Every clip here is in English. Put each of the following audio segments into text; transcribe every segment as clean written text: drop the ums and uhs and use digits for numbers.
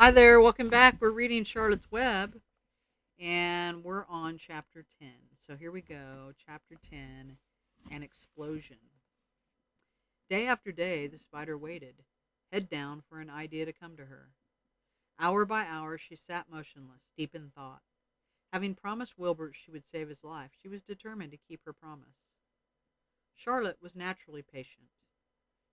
Hi there, welcome back. We're reading Charlotte's Web and we're on chapter 10. So here we go. Chapter 10 An Explosion. Day after day, the spider waited, head down, for an idea to come to her. Hour by hour, she sat motionless, deep in thought. Having promised Wilbert she would save his life, she was determined to keep her promise. Charlotte was naturally patient.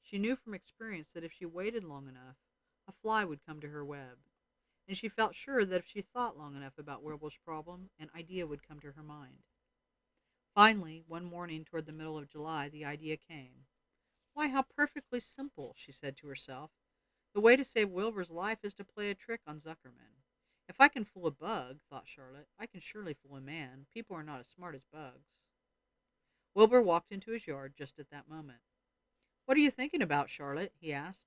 She knew from experience that if she waited long enough, a fly would come to her web, and she felt sure that if she thought long enough about Wilbur's problem, an idea would come to her mind. Finally, one morning toward the middle of July, the idea came. Why, how perfectly simple, she said to herself. The way to save Wilbur's life is to play a trick on Zuckerman. If I can fool a bug, thought Charlotte, I can surely fool a man. People are not as smart as bugs. Wilbur walked into his yard just at that moment. What are you thinking about, Charlotte? He asked.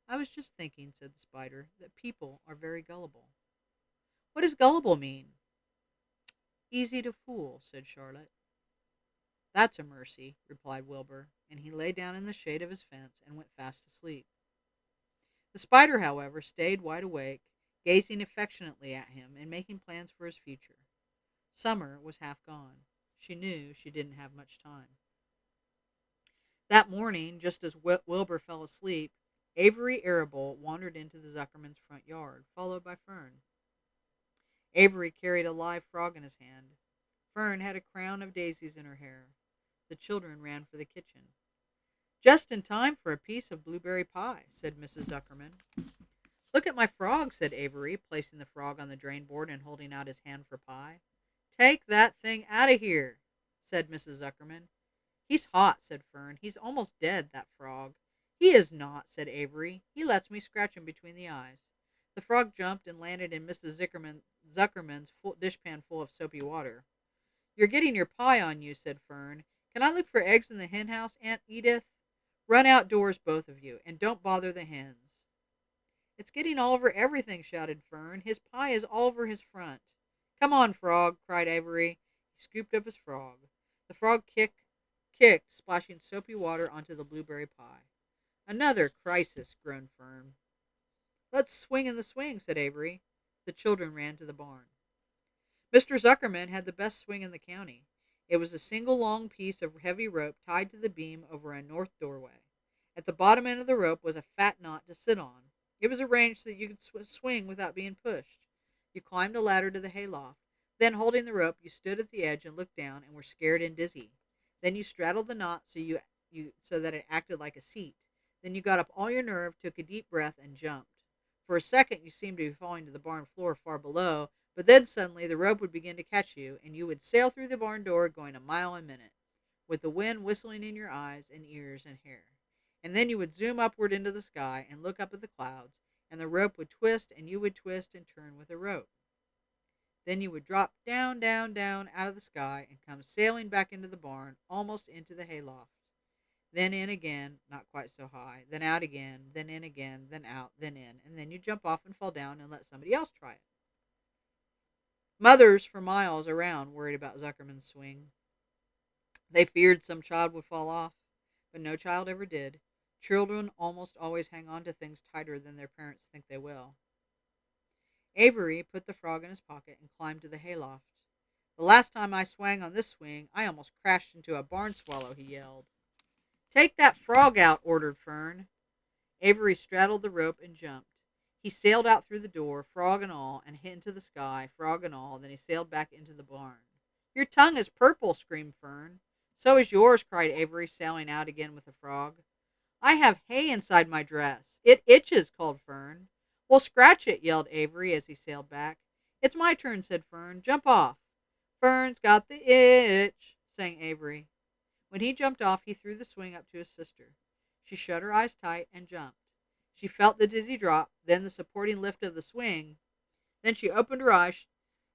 I was just thinking, said the spider, that people are very gullible. What does gullible mean? Easy to fool, said Charlotte. That's a mercy, replied Wilbur, and he lay down in the shade of his fence and went fast asleep. The spider, however, stayed wide awake, gazing affectionately at him and making plans for his future. Summer was half gone. She knew she didn't have much time. That morning, just as Wilbur fell asleep, Avery Arable wandered into the Zuckerman's front yard, followed by Fern. Avery carried a live frog in his hand. Fern had a crown of daisies in her hair. The children ran for the kitchen. Just in time for a piece of blueberry pie, said Mrs. Zuckerman. Look at my frog, said Avery, placing the frog on the drain board and holding out his hand for pie. Take that thing out of here, said Mrs. Zuckerman. He's hot, said Fern. He's almost dead, that frog. He is not, said Avery. He lets me scratch him between the eyes. The frog jumped and landed in Mrs. Zuckerman's dishpan full of soapy water. You're getting your pie on you, said Fern. Can I look for eggs in the hen house, Aunt Edith? Run outdoors, both of you, and don't bother the hens. It's getting all over everything, shouted Fern. His pie is all over his front. Come on, frog, cried Avery. He scooped up his frog. The frog kicked, splashing soapy water onto the blueberry pie. Another crisis, groaned Fern. Let's swing in the swing, said Avery. The children ran to the barn. Mr. Zuckerman had the best swing in the county. It was a single long piece of heavy rope tied to the beam over a north doorway. At the bottom end of the rope was a fat knot to sit on. It was arranged so that you could swing without being pushed. You climbed a ladder to the hayloft. Then, holding the rope, you stood at the edge and looked down and were scared and dizzy. Then you straddled the knot so that it acted like a seat. Then you got up all your nerve, took a deep breath, and jumped. For a second you seemed to be falling to the barn floor far below, but then suddenly the rope would begin to catch you, and you would sail through the barn door going a mile a minute, with the wind whistling in your eyes and ears and hair. And then you would zoom upward into the sky and look up at the clouds, and the rope would twist, and you would twist and turn with the rope. Then you would drop down, down, down out of the sky and come sailing back into the barn, almost into the hayloft. Then in again, not quite so high, then out again, then in again, then out, then in, and then you jump off and fall down and let somebody else try it. Mothers for miles around worried about Zuckerman's swing. They feared some child would fall off, but no child ever did. Children almost always hang on to things tighter than their parents think they will. Avery put the frog in his pocket and climbed to the hayloft. The last time I swung on this swing, I almost crashed into a barn swallow, he yelled. Take that frog out, ordered Fern. Avery straddled the rope and jumped. He sailed out through the door, frog and all, and hit into the sky, frog and all. Then he sailed back into the barn. Your tongue is purple, screamed Fern. So is yours, cried Avery, sailing out again with the frog. I have hay inside my dress. It itches, called Fern. Well, scratch it, yelled Avery as he sailed back. It's my turn, said Fern. Jump off. Fern's got the itch, sang Avery. When he jumped off, he threw the swing up to his sister. She shut her eyes tight and jumped. She felt the dizzy drop, then the supporting lift of the swing. Then she opened her eyes.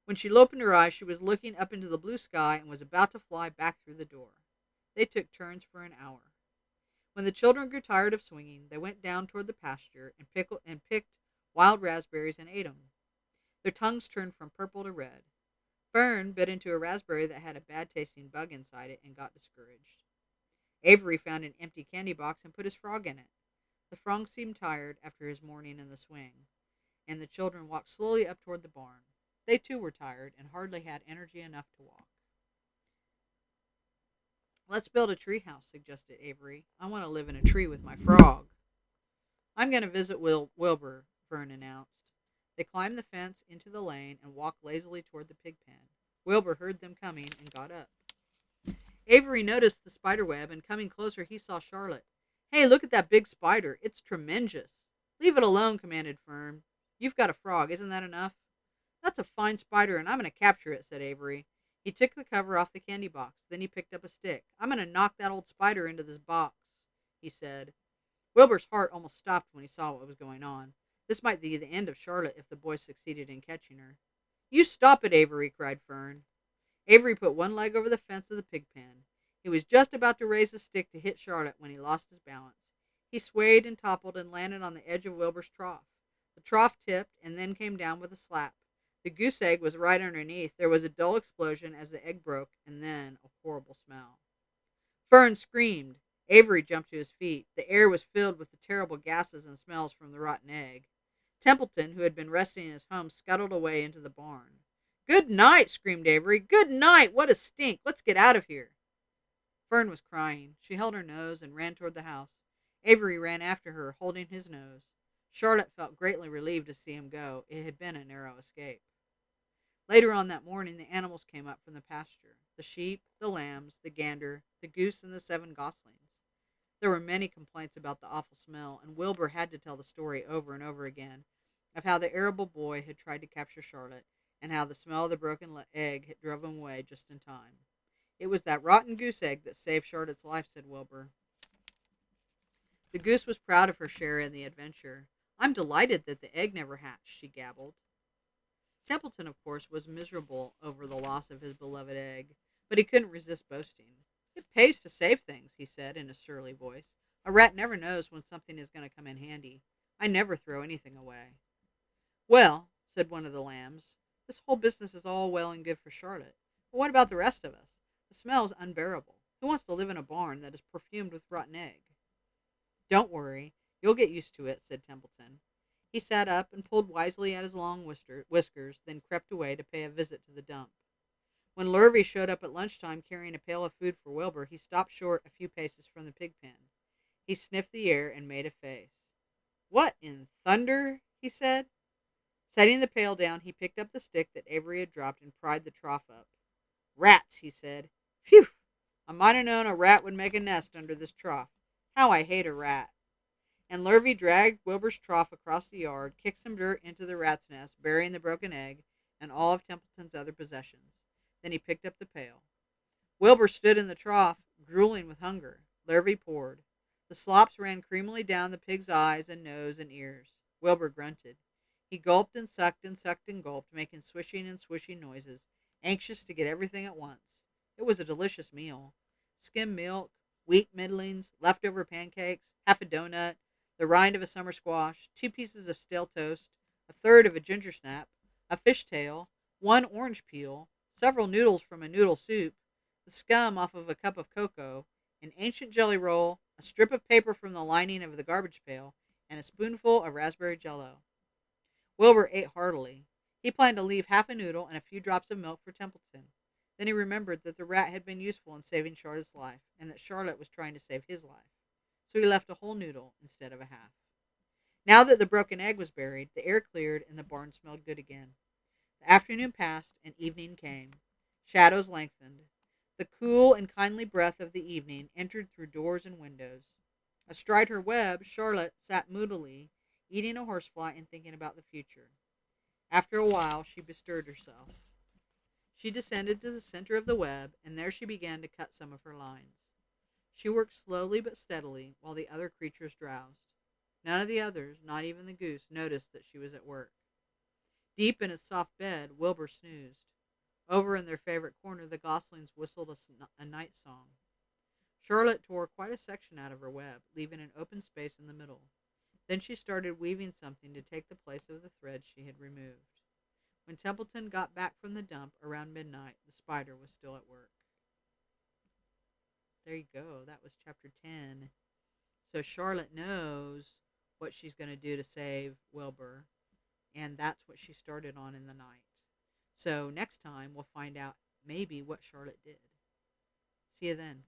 When she opened her eyes, she was looking up into the blue sky and was about to fly back through the door. They took turns for an hour. When the children grew tired of swinging, they went down toward the pasture and picked wild raspberries and ate them. Their tongues turned from purple to red. Fern bit into a raspberry that had a bad-tasting bug inside it and got discouraged. Avery found an empty candy box and put his frog in it. The frog seemed tired after his morning in the swing. and the children walked slowly up toward the barn. They too were tired and hardly had energy enough to walk. "Let's build a tree house," suggested Avery. "I want to live in a tree with my frog." "I'm going to visit Wilbur," Fern announced. They climbed the fence into the lane and walked lazily toward the pig pen. Wilbur heard them coming and got up. Avery noticed the spider web, and coming closer, he saw Charlotte. "Hey, look at that big spider. It's tremendous." "Leave it alone," commanded Fern. "You've got a frog. Isn't that enough?" "That's a fine spider, and I'm going to capture it," said Avery. He took the cover off the candy box. Then he picked up a stick. "I'm going to knock that old spider into this box," he said. Wilbur's heart almost stopped when he saw what was going on. This might be the end of Charlotte if the boys succeeded in catching her. "You stop it, Avery," cried Fern. Avery put one leg over the fence of the pig pen. He was just about to raise the stick to hit Charlotte when he lost his balance. He swayed and toppled and landed on the edge of Wilbur's trough. The trough tipped and then came down with a slap. The goose egg was right underneath. There was a dull explosion as the egg broke, and then a horrible smell. Fern screamed. Avery jumped to his feet. The air was filled with the terrible gases and smells from the rotten egg. Templeton, who had been resting in his home, scuttled away into the barn. "Good night!" screamed Avery. "Good night! What a stink! Let's get out of here!" Fern was crying. She held her nose and ran toward the house. Avery ran after her, holding his nose. Charlotte felt greatly relieved to see him go. It had been a narrow escape. Later on that morning, the animals came up from the pasture. The sheep, the lambs, the gander, the goose, and the 7 goslings. There were many complaints about the awful smell, and Wilbur had to tell the story over and over again of how the arable boy had tried to capture Charlotte, and how the smell of the broken egg had drove him away just in time. "It was that rotten goose egg that saved Charlotte's life," said Wilbur. The goose was proud of her share in the adventure. "I'm delighted that the egg never hatched," she gabbled. Templeton, of course, was miserable over the loss of his beloved egg, but he couldn't resist boasting. "It pays to save things," he said in a surly voice. "A rat never knows when something is going to come in handy. I never throw anything away." "Well," said one of the lambs, "this whole business is all well and good for Charlotte. But what about the rest of us? The smell is unbearable. Who wants to live in a barn that is perfumed with rotten egg?" "Don't worry. You'll get used to it," said Templeton. He sat up and pulled wisely at his long whiskers, then crept away to pay a visit to the dump. When Lurvy showed up at lunchtime carrying a pail of food for Wilbur, he stopped short a few paces from the pig pen. He sniffed the air and made a face. "What in thunder?" he said. Setting the pail down, he picked up the stick that Avery had dropped and pried the trough up. "Rats," he said. "Phew! I might have known a rat would make a nest under this trough. How I hate a rat." And Lurvy dragged Wilbur's trough across the yard, kicked some dirt into the rat's nest, burying the broken egg and all of Templeton's other possessions. Then he picked up the pail. Wilbur stood in the trough, drooling with hunger. Lurvy poured. The slops ran creamily down the pig's eyes and nose and ears. Wilbur grunted. He gulped and sucked and gulped, making swishing and swishing noises, anxious to get everything at once. It was a delicious meal. Skim milk, wheat middlings, leftover pancakes, half a donut, the rind of a summer squash, 2 pieces of stale toast, a third of a ginger snap, a fish tail, 1 orange peel, several noodles from a noodle soup, the scum off of a cup of cocoa, an ancient jelly roll, a strip of paper from the lining of the garbage pail, and a spoonful of raspberry jello. Wilbur ate heartily. He planned to leave half a noodle and a few drops of milk for Templeton. Then he remembered that the rat had been useful in saving Charlotte's life, and that Charlotte was trying to save his life. So he left a whole noodle instead of a half. Now that the broken egg was buried, the air cleared and the barn smelled good again. The afternoon passed and evening came. Shadows lengthened. The cool and kindly breath of the evening entered through doors and windows. Astride her web, Charlotte sat moodily, eating a horsefly and thinking about the future. After a while, she bestirred herself. She descended to the center of the web, and there she began to cut some of her lines. She worked slowly but steadily, while the other creatures drowsed. None of the others, not even the goose, noticed that she was at work. Deep in his soft bed, Wilbur snoozed. Over in their favorite corner, the goslings whistled a night song. Charlotte tore quite a section out of her web, leaving an open space in the middle. Then she started weaving something to take the place of the threads she had removed. When Templeton got back from the dump around midnight, the spider was still at work. There you go. That was chapter 10. So Charlotte knows what she's going to do to save Wilbur. And that's what she started on in the night. So next time we'll find out maybe what Charlotte did. See you then.